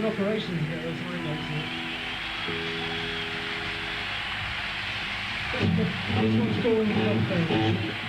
an operation to get those highlights in. This one's going up there.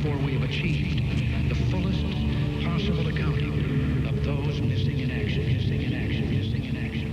before we have achieved the fullest possible accounting of those missing in action, missing in action, missing in action.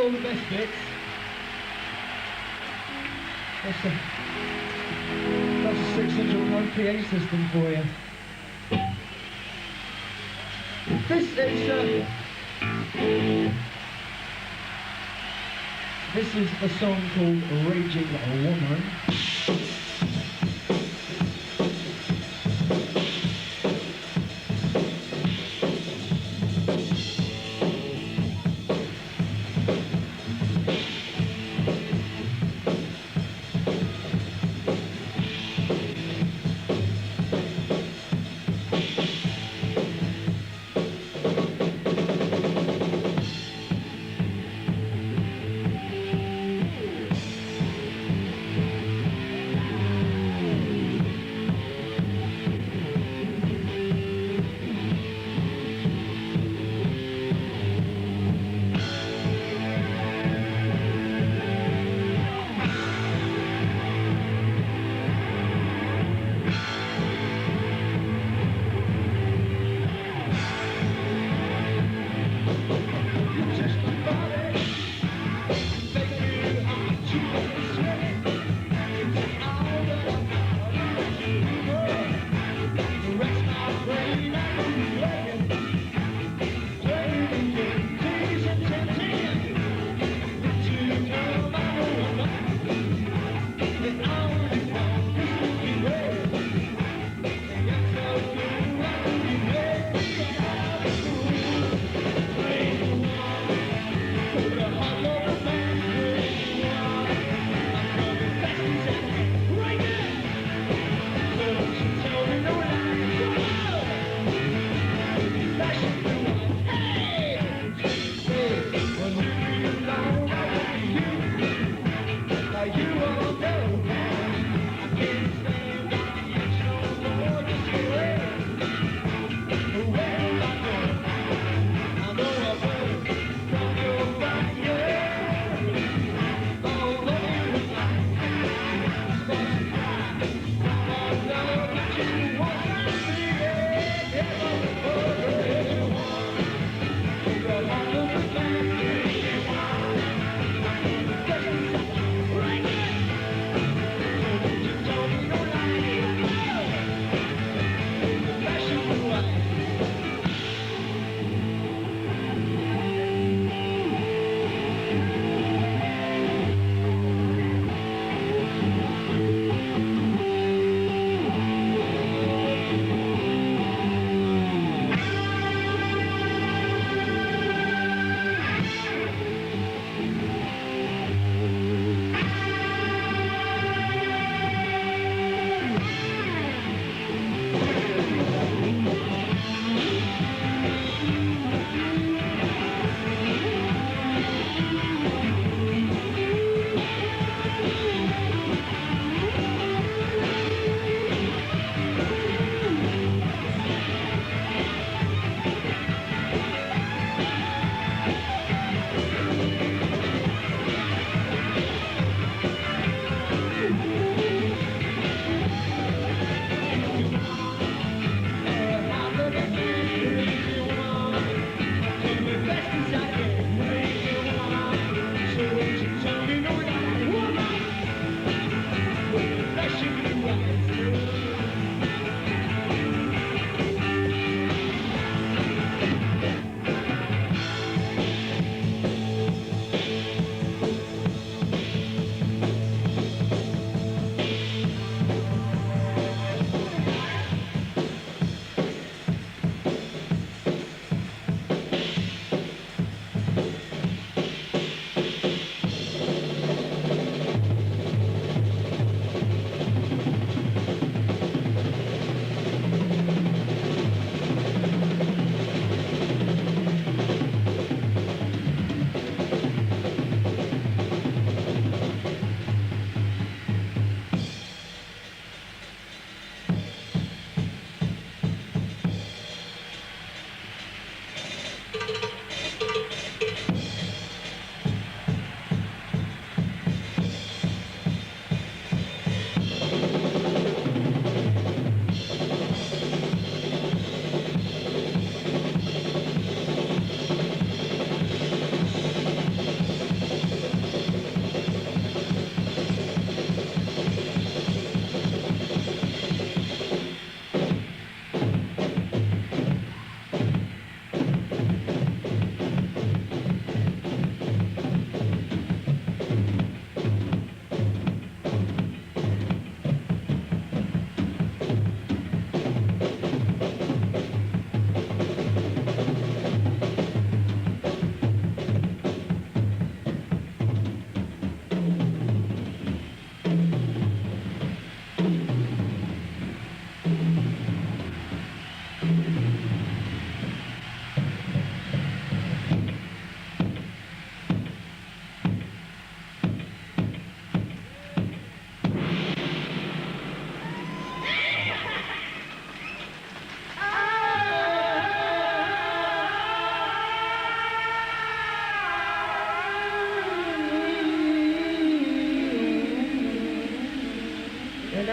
all the best bits. That's a 600 PA system for you. This is a song called Raging Woman.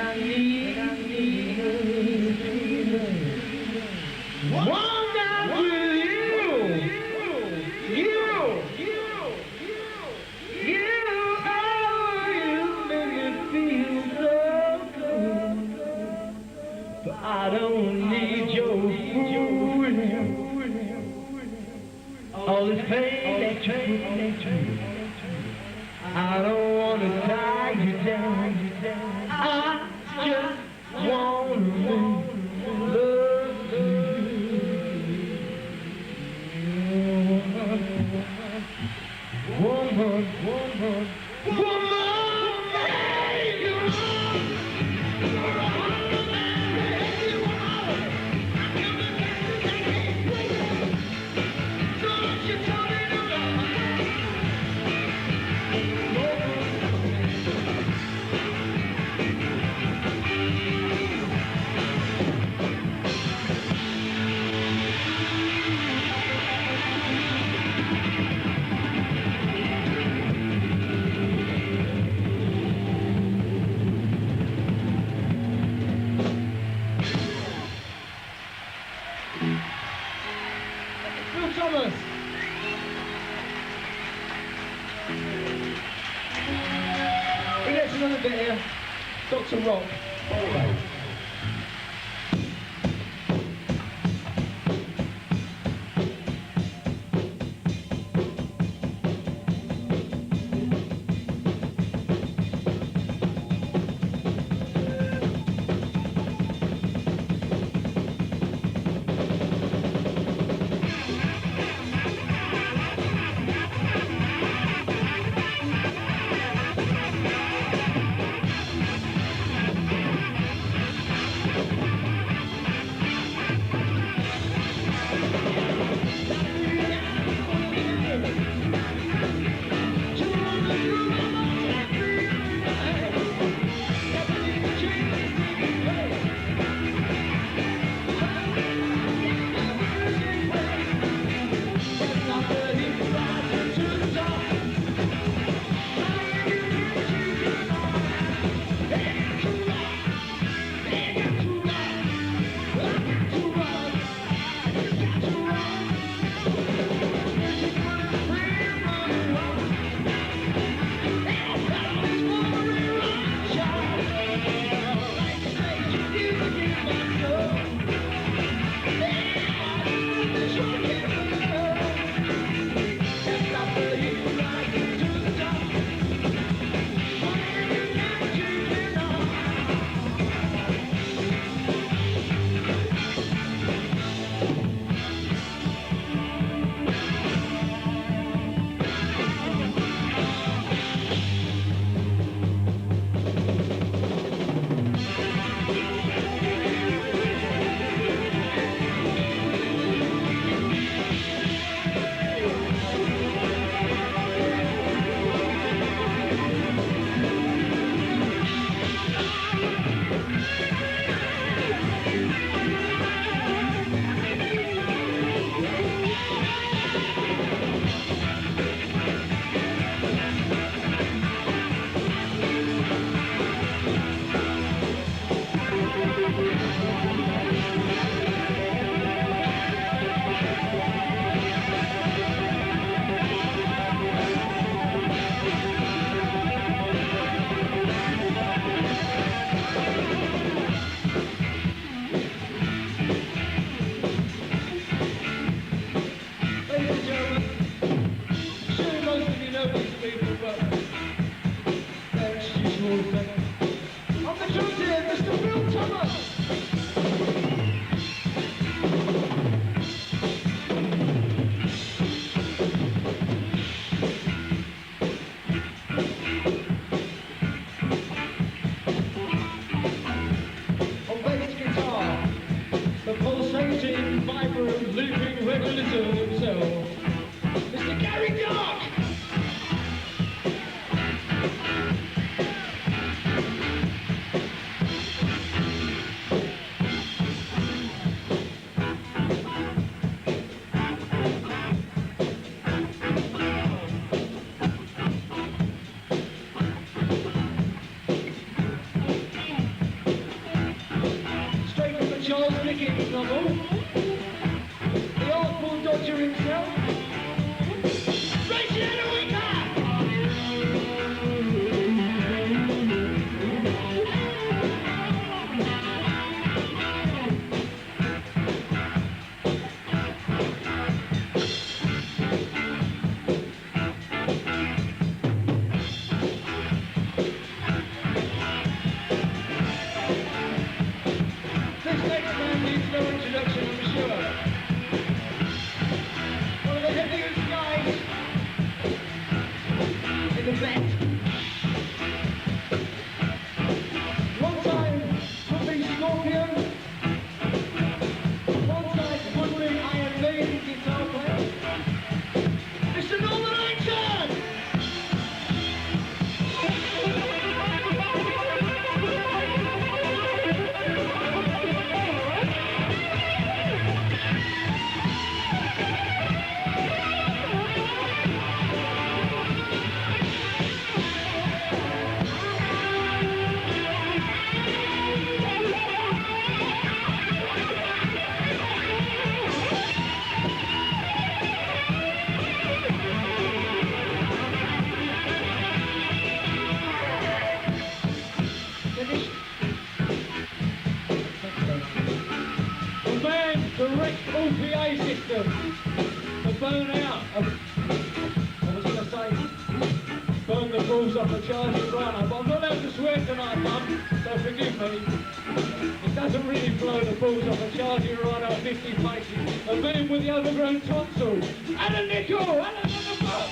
I need one night with you, oh, you make me feel so good. But I don't need your fooling. All this pain that you put me through. I don't wanna tie you down. I just wanna love you. Woman, woman, Thomas. He gets another bit here. Dr. Rock. All right. Not all. The artful dodger himself. Rachel Eloika! This next man needs no introduction, I'm sure. One of the heaviest guys in the band. One time, could be Scorpion. One side could be Iron Maiden guitar player. Mr. Norman Langton! The band direct all PA system. The burn out of, I was going to say, burn the balls off a charging runner, but I'm not allowed to swear tonight, Mum, so forgive me. It doesn't really blow the balls off a charging runner at 50 paces. A man with the overgrown tonsils. Alan Nicol! Alan on the butt!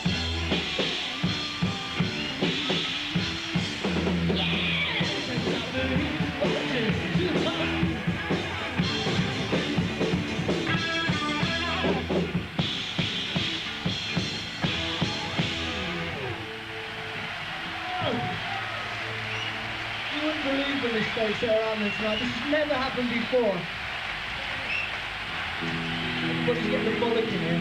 You wouldn't believe the mistakes that are happening tonight. This has never happened before. Everybody's getting the bollock in here.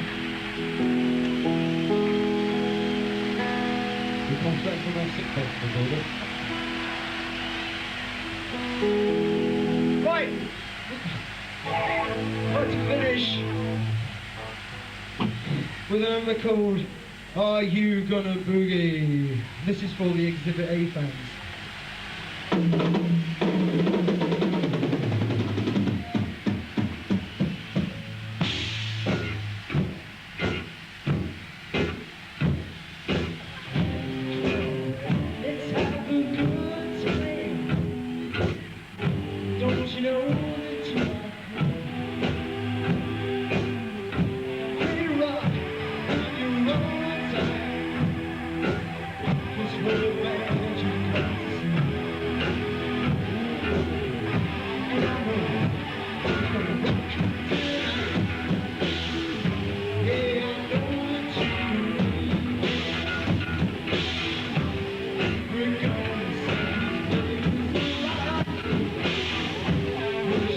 We come straight from our sick bed for order. Right. Let's finish with a number called Are You Gonna Boogie? This is for the Exhibit A fans. Let's have a good time. Don't you know that you are rock in your own time? 'Cause we're the band you come to see. And I know we're gonna rock you tonight. Yeah, I know that you we're gonna sing these blues.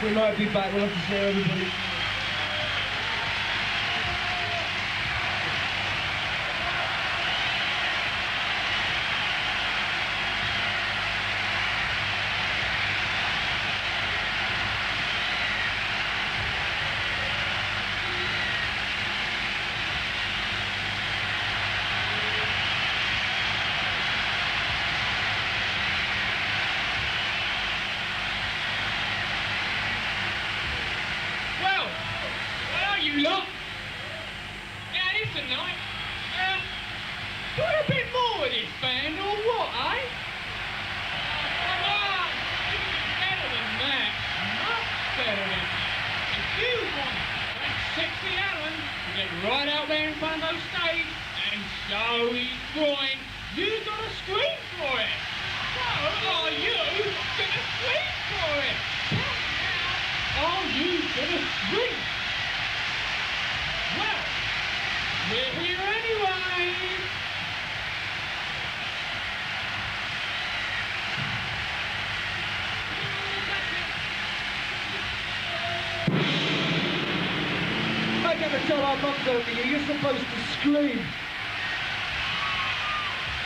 We might be back. We'll have to see everybody. You lot? Yeah, listen, night. Do a bit more with this band, or what, eh? Come on! Better than that. Much better than that. If you want that sexy Alan to get right out there in front of those stage and show his groin, you gotta scream for it. So, are you gonna scream for it? Are you gonna scream? Well, we're here anyway! I never tell our mums over you, you're supposed to scream.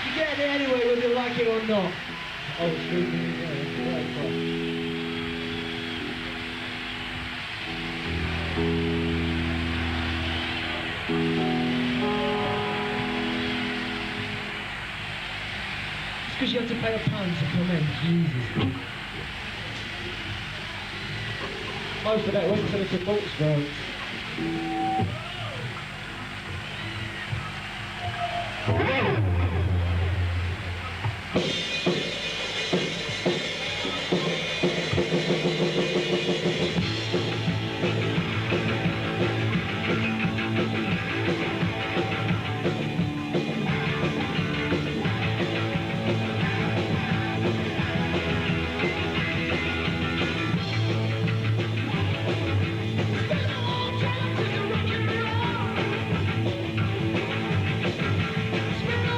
You get it anyway whether you like it or not. Oh, screaming, yeah, right, right. It's because you have to pay £1 to come in, Jesus. Most of that went to the sports grounds. Smell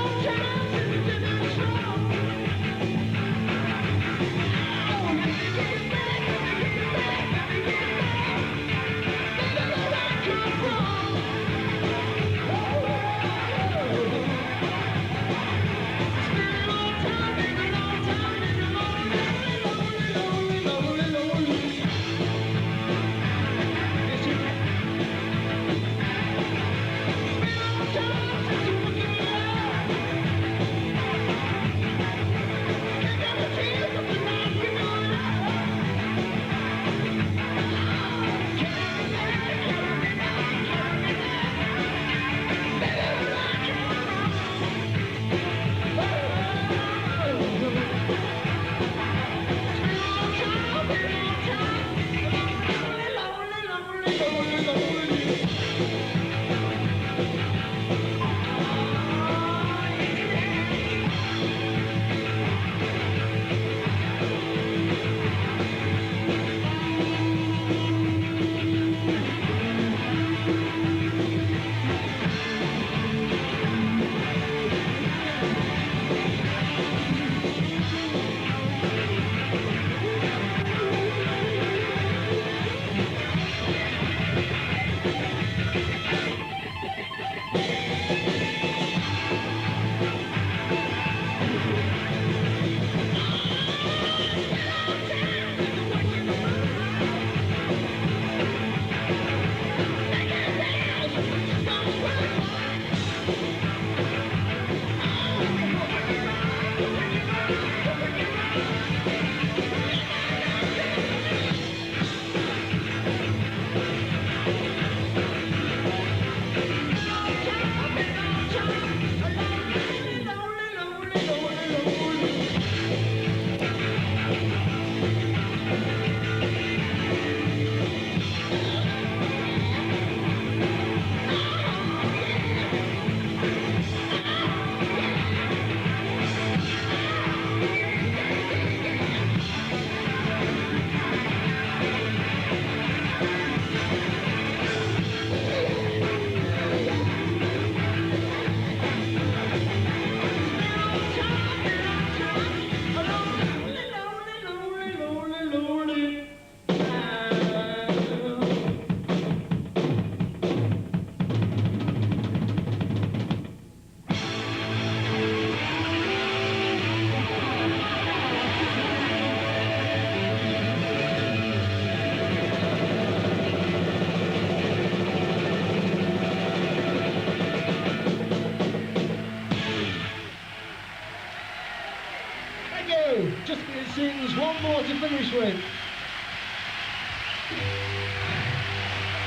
just it sings one more to finish with.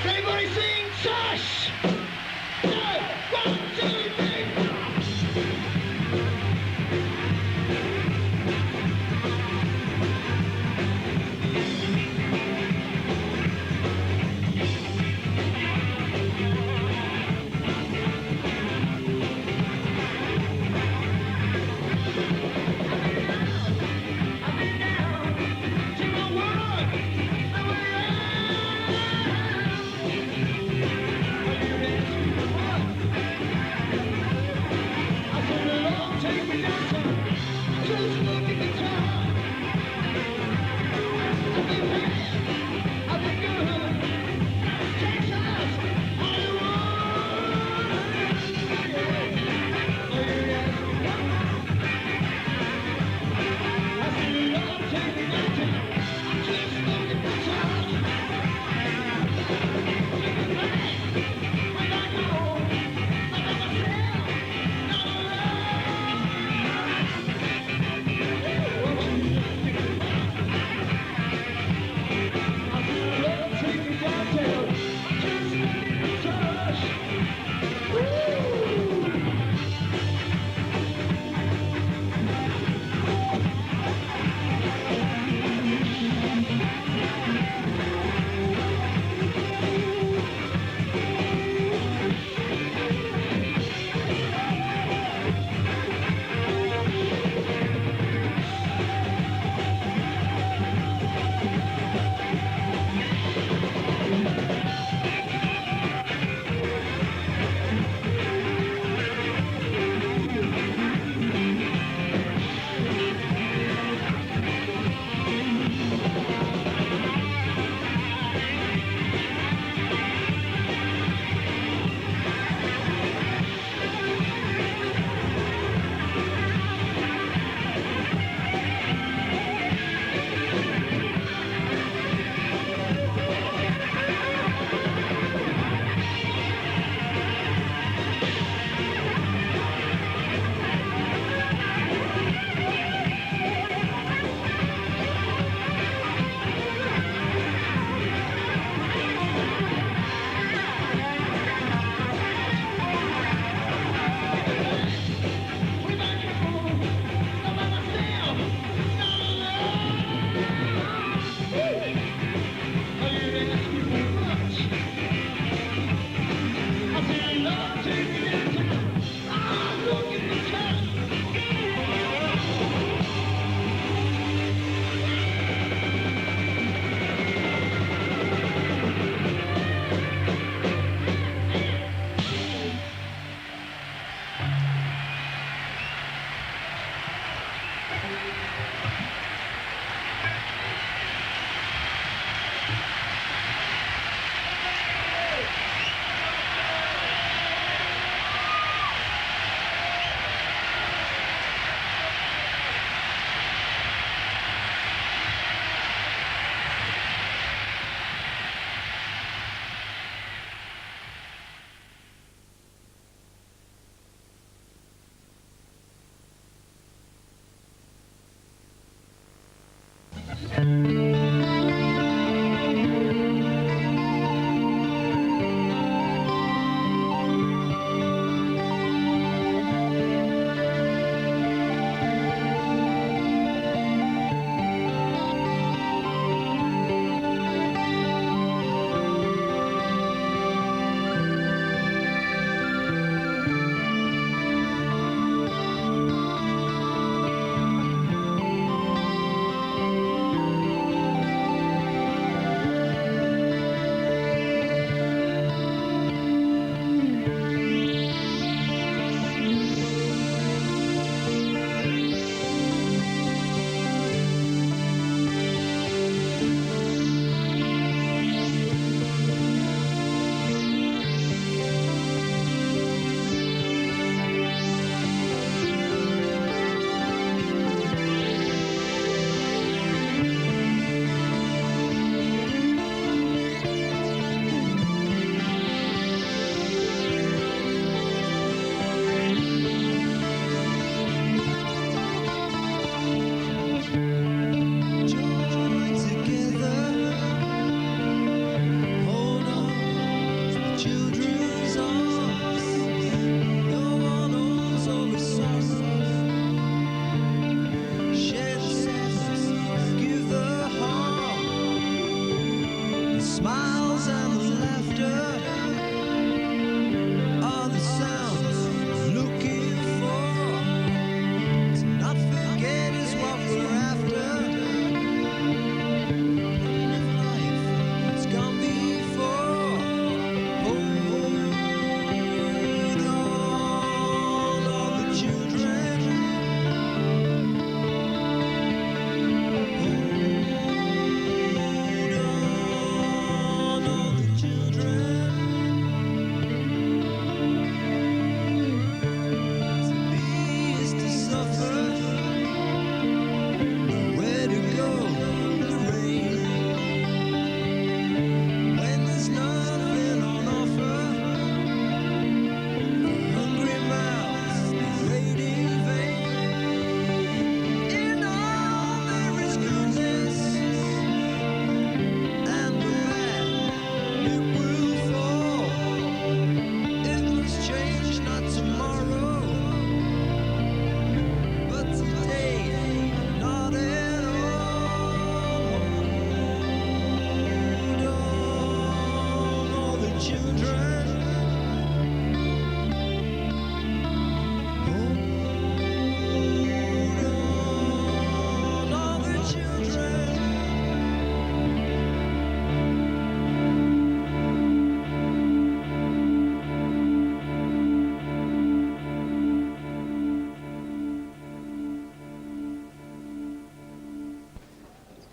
Everybody sing Tush! One, two, three.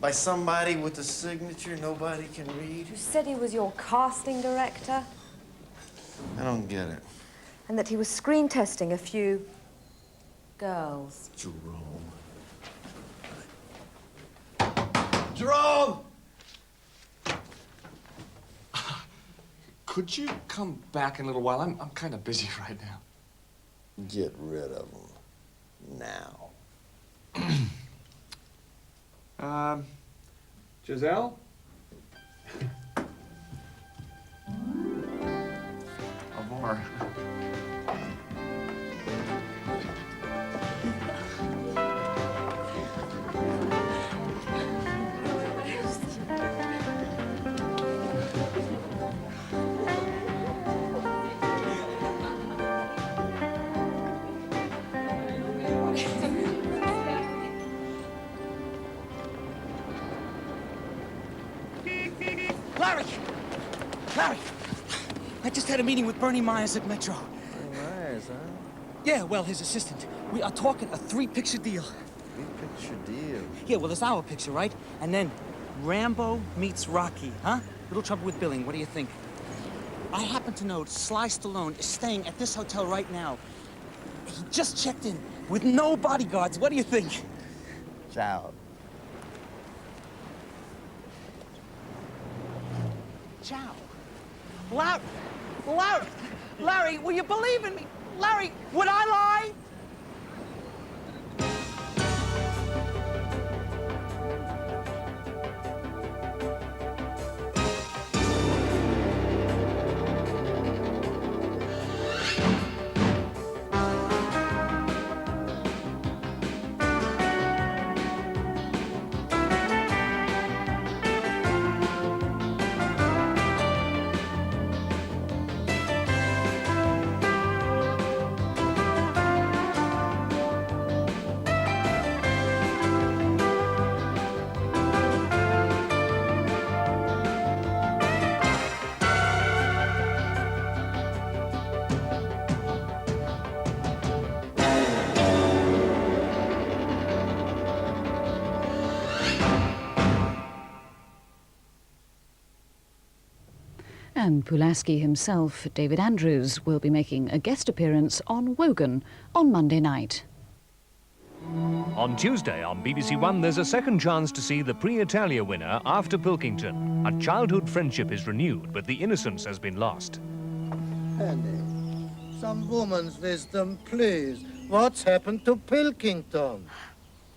By somebody with a signature nobody can read? Who said he was your casting director? I don't get it. And that he was screen testing a few girls. Jerome. Jerome! Could you come back in a little while? I'm kind of busy right now. Get rid of him. Now. Giselle? Au revoir. Larry! Larry! I just had a meeting with Bernie Myers at Metro. Myers, huh? Yeah, well, his assistant. We are talking a 3-picture deal. 3-picture deal. Yeah, well, there's our picture, right? And then Rambo meets Rocky, huh? Little trouble with billing. What do you think? I happen to know Sly Stallone is staying at this hotel right now. He just checked in with no bodyguards. What do you think? Ciao. Ciao. Larry, will you believe in me? Larry, would I lie? And Pulaski himself, David Andrews, will be making a guest appearance on Wogan on Monday night. On Tuesday on BBC One, there's a second chance to see the Pre-Italia winner after Pilkington. A childhood friendship is renewed, but the innocence has been lost. Penny, some woman's wisdom, please. What's happened to Pilkington?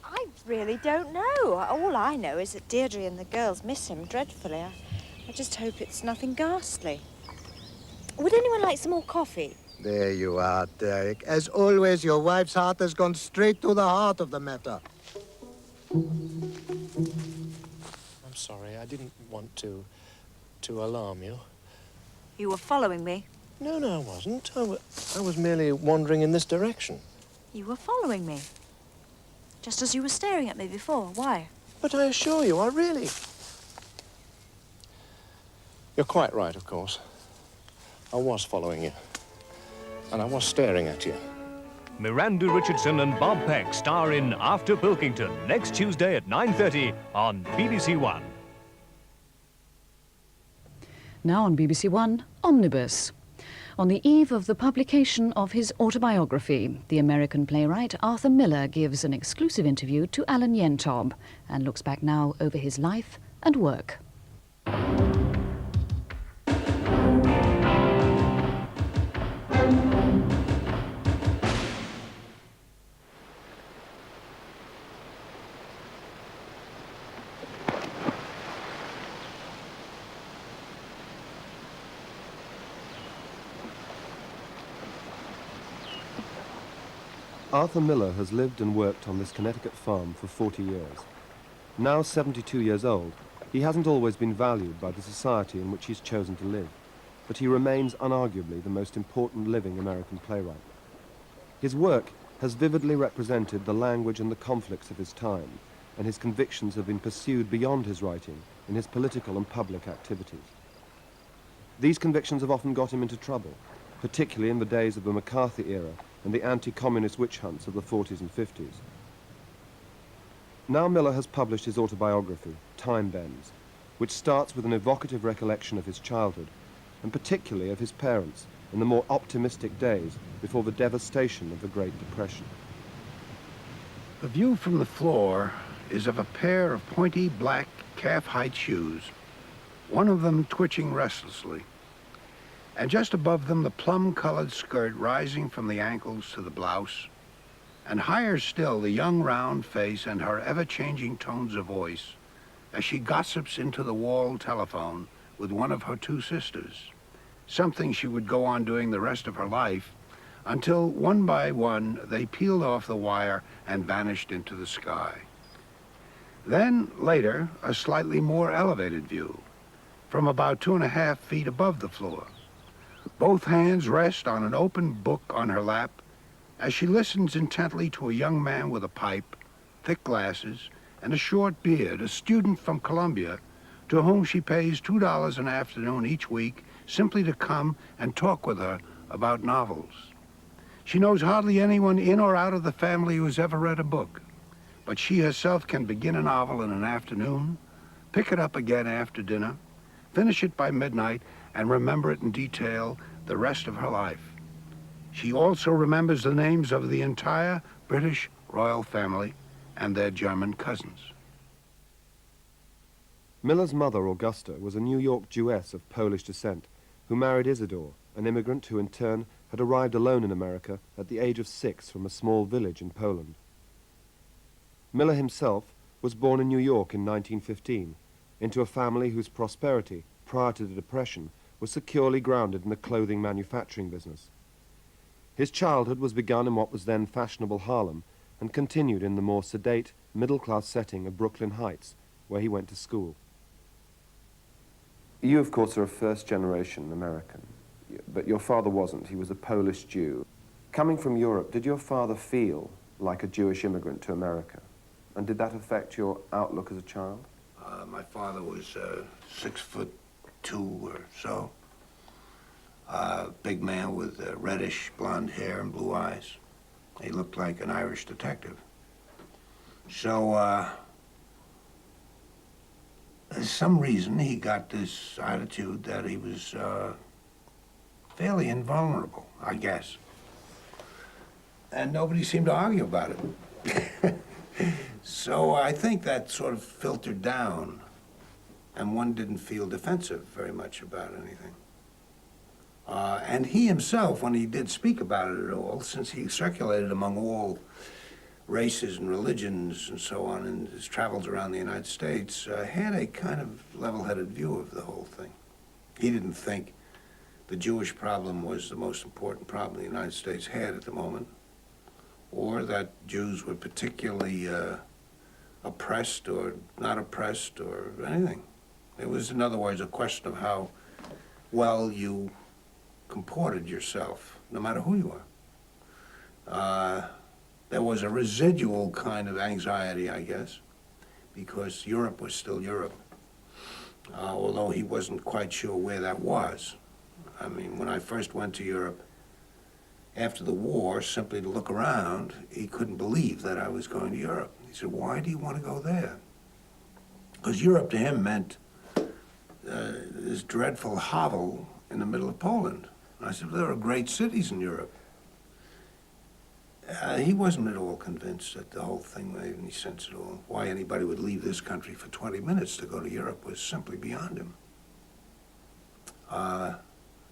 I really don't know. All I know is that Deirdre and the girls miss him dreadfully. I just hope it's nothing ghastly. Would anyone like some more coffee? There you are, Derek. As always, your wife's heart has gone straight to the heart of the matter. I'm sorry, I didn't want to alarm you. You were following me? No, I wasn't. I was merely wandering in this direction. You were following me? Just as you were staring at me before. Why? But I assure you, I really... You're quite right, of course. I was following you. And I was staring at you. Miranda Richardson and Bob Peck star in After Pilkington next Tuesday at 9:30 on BBC One. Now on BBC One, Omnibus. On the eve of the publication of his autobiography, the American playwright Arthur Miller gives an exclusive interview to Alan Yentob and looks back now over his life and work. Arthur Miller has lived and worked on this Connecticut farm for 40 years. Now 72 years old, he hasn't always been valued by the society in which he's chosen to live, but he remains unarguably the most important living American playwright. His work has vividly represented the language and the conflicts of his time, and his convictions have been pursued beyond his writing in his political and public activities. These convictions have often got him into trouble, particularly in the days of the McCarthy era and the anti-communist witch hunts of the 40s and 50s. Now Miller has published his autobiography, Time Bends, which starts with an evocative recollection of his childhood, and particularly of his parents in the more optimistic days before the devastation of the Great Depression. The view from the floor is of a pair of pointy black calf-height shoes, one of them twitching restlessly, and just above them the plum-colored skirt rising from the ankles to the blouse, and higher still the young round face and her ever-changing tones of voice as she gossips into the wall telephone with one of her two sisters, something she would go on doing the rest of her life until one by one they peeled off the wire and vanished into the sky. Then, later, a slightly more elevated view from about 2.5 feet above the floor. Both hands rest on an open book on her lap as she listens intently to a young man with a pipe, thick glasses, and a short beard, a student from Columbia, to whom she pays $2 an afternoon each week simply to come and talk with her about novels. She knows hardly anyone in or out of the family who has ever read a book, but she herself can begin a novel in an afternoon, pick it up again after dinner, finish it by midnight, and remember it in detail the rest of her life. She also remembers the names of the entire British royal family and their German cousins. Miller's mother, Augusta, was a New York Jewess of Polish descent who married Isidore, an immigrant who in turn had arrived alone in America at the age of 6 from a small village in Poland. Miller himself was born in New York in 1915 into a family whose prosperity prior to the Depression was securely grounded in the clothing manufacturing business. His childhood was begun in what was then fashionable Harlem and continued in the more sedate, middle-class setting of Brooklyn Heights, where he went to school. You, of course, are a first-generation American, but your father wasn't. He was a Polish Jew. Coming from Europe, did your father feel like a Jewish immigrant to America? And did that affect your outlook as a child? My father was 6'2" or so. Big man with reddish blonde hair and blue eyes. He looked like an Irish detective. So, there's some reason he got this attitude that he was fairly invulnerable, I guess. And nobody seemed to argue about it. So I think that sort of filtered down, and one didn't feel defensive very much about anything. And he himself, when he did speak about it at all, since he circulated among all races and religions and so on in his travels around the United States, had a kind of level-headed view of the whole thing. He didn't think the Jewish problem was the most important problem the United States had at the moment, or that Jews were particularly oppressed or not oppressed or anything. It was, in other words, a question of how well you comported yourself, no matter who you are. There was a residual kind of anxiety, I guess, because Europe was still Europe, although he wasn't quite sure where that was. I mean, when I first went to Europe after the war, simply to look around, he couldn't believe that I was going to Europe. He said, "Why do you want to go there?" Because Europe to him meant this dreadful hovel in the middle of Poland. And I said, "Well, there are great cities in Europe." He wasn't at all convinced that the whole thing made any sense at all. Why anybody would leave this country for 20 minutes to go to Europe was simply beyond him.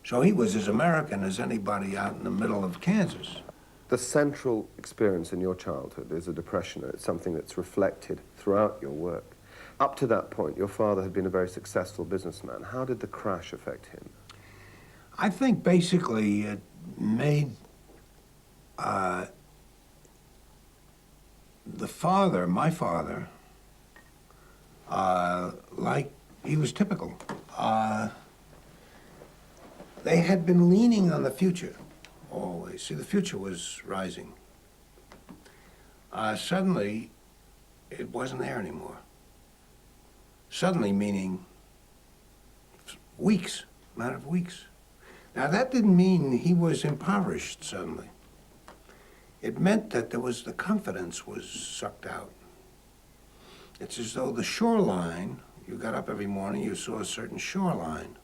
So he was as American as anybody out in the middle of Kansas. The central experience in your childhood is a depression. It's something that's reflected throughout your work. Up to that point, your father had been a very successful businessman. How did the crash affect him? I think basically it made my father, like he was typical. They had been leaning on the future, always. See, the future was rising. Suddenly, it wasn't there anymore. Suddenly meaning weeks, a matter of weeks. Now, that didn't mean he was impoverished suddenly. It meant that the confidence was sucked out. It's as though the shoreline, you got up every morning, you saw a certain shoreline.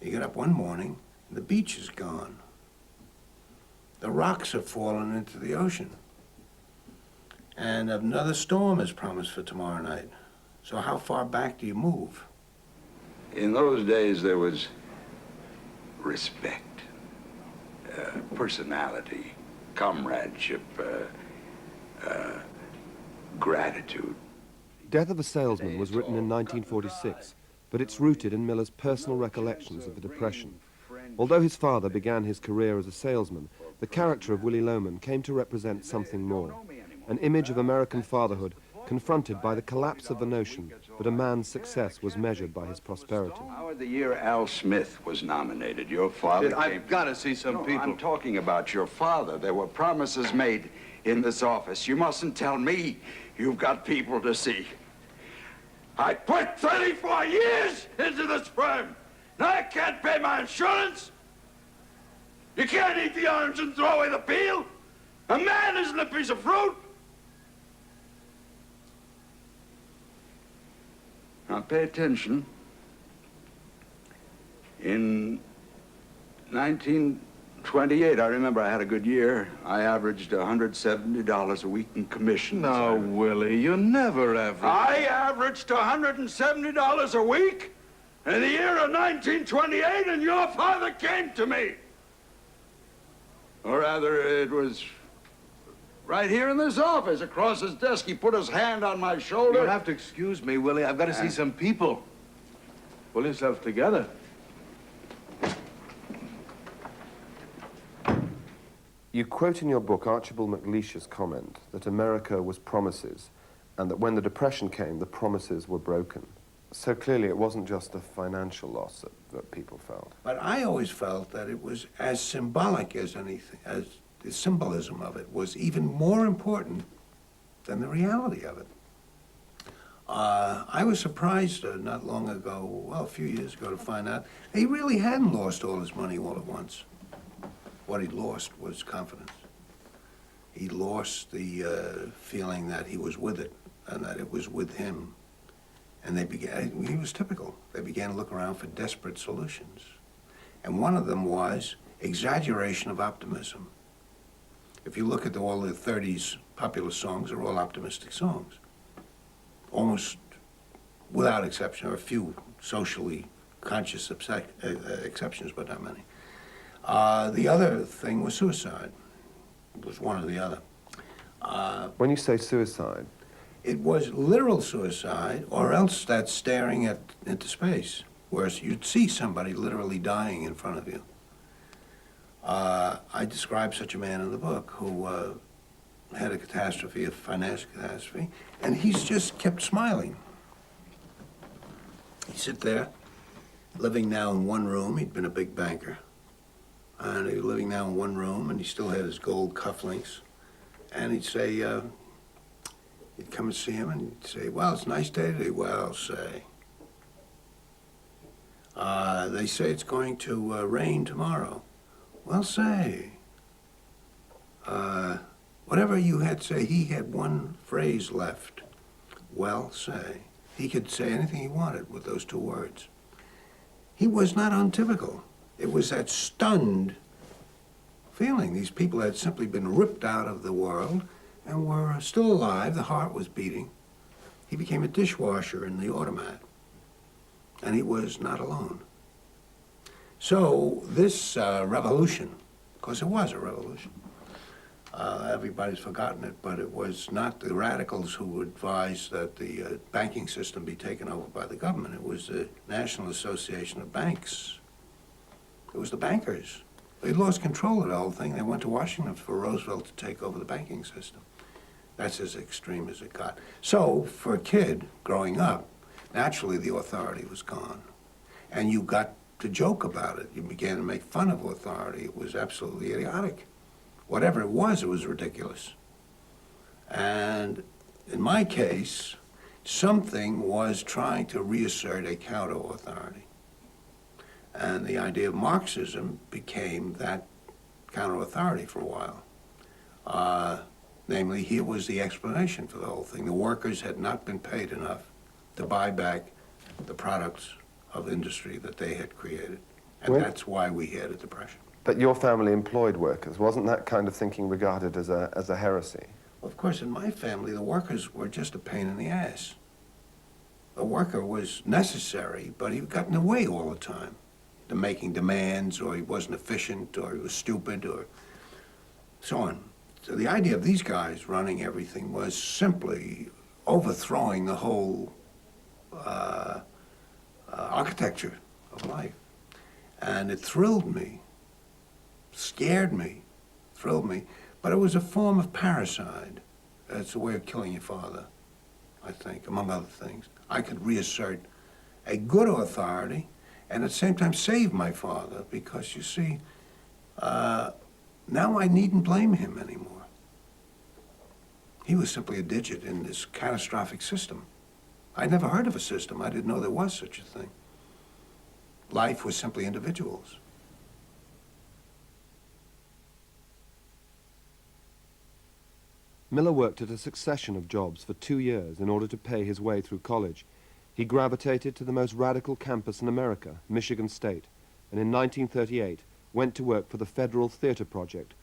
You get up one morning, the beach is gone. The rocks have fallen into the ocean. And another storm is promised for tomorrow night. So how far back do you move? In those days, there was respect, personality, comradeship, gratitude. Death of a Salesman was written in 1946, but it's rooted in Miller's personal recollections of the Depression. Although his father began his career as a salesman, the character of Willie Loman came to represent something more, an image of American fatherhood confronted by the collapse of the notion that a man's success was measured by his prosperity. How the year Al Smith was nominated, your father I've got to see some people. I'm talking about your father. There were promises made in this office. You mustn't tell me you've got people to see. I put 34 years into this firm. Now I can't pay my insurance. You can't eat the orange and throw away the peel. A man isn't a piece of fruit. Now pay attention. In 1928, I remember I had a good year. I averaged $170 a week in commissions. No, Willie, you never averaged. I averaged $170 a week in the year of 1928, and your father came to me. Or rather, it was right here in this office, across his desk. He put his hand on my shoulder. You'll have to excuse me, Willie. I've got to see some people. Pull yourself together. You quote in your book Archibald MacLeish's comment that America was promises, and that when the Depression came, the promises were broken. So clearly it wasn't just a financial loss that people felt. But I always felt that it was as symbolic as anything, as the symbolism of it was even more important than the reality of it. I was surprised not long ago, well, a few years ago, to find out he really hadn't lost all his money all at once. What he lost was confidence. He lost the feeling that he was with it and that it was with him. And he was typical. They began to look around for desperate solutions. And one of them was exaggeration of optimism. If you look at all the 30s popular songs, they're all optimistic songs. Almost without exception, or a few socially conscious exceptions, but not many. The other thing was suicide. It was one or the other. When you say suicide? It was literal suicide, or else that staring into space, whereas you'd see somebody literally dying in front of you. I describe such a man in the book who had a catastrophe, a financial catastrophe, and he's just kept smiling. He'd sit there, living now in one room. He'd been a big banker. And he was living now in one room, and he still had his gold cufflinks. And he'd say, he'd come and see him, and he'd say, well, it's a nice day today. Well, say. They say it's going to rain tomorrow. Well, say. Whatever you had to say, he had one phrase left. Well, say. He could say anything he wanted with those two words. He was not untypical. It was that stunned feeling. These people had simply been ripped out of the world and were still alive. The heart was beating. He became a dishwasher in the automat. And he was not alone. So this revolution, because it was a revolution, everybody's forgotten it, but it was not the radicals who advised that the banking system be taken over by the government. It was the National Association of Banks. It was the bankers. They lost control of the whole thing. They went to Washington for Roosevelt to take over the banking system. That's as extreme as it got. So, for a kid growing up, naturally the authority was gone. And you got to joke about it. You began to make fun of authority. It was absolutely idiotic. Whatever it was ridiculous. And in my case, something was trying to reassert a counter-authority. And the idea of Marxism became that counter-authority for a while. Namely, here was the explanation for the whole thing. The workers had not been paid enough to buy back the products of industry that they had created. And that's why we had a depression. But your family employed workers. Wasn't that kind of thinking regarded as a heresy? Well, of course, in my family, the workers were just a pain in the ass. A worker was necessary, but he got in the way all the time. The making demands, or he wasn't efficient, or he was stupid, or so on. So the idea of these guys running everything was simply overthrowing the whole architecture of life. And it thrilled me, scared me, thrilled me, but it was a form of parricide. It's a way of killing your father, I think, among other things. I could reassert a good authority and at the same time save my father, because you see, now I needn't blame him anymore. He was simply a digit in this catastrophic system. I'd never heard of a system. I didn't know there was such a thing. Life was simply individuals. Miller worked at a succession of jobs for 2 years in order to pay his way through college. He gravitated to the most radical campus in America, Michigan State, and in 1938 went to work for the Federal Theater Project,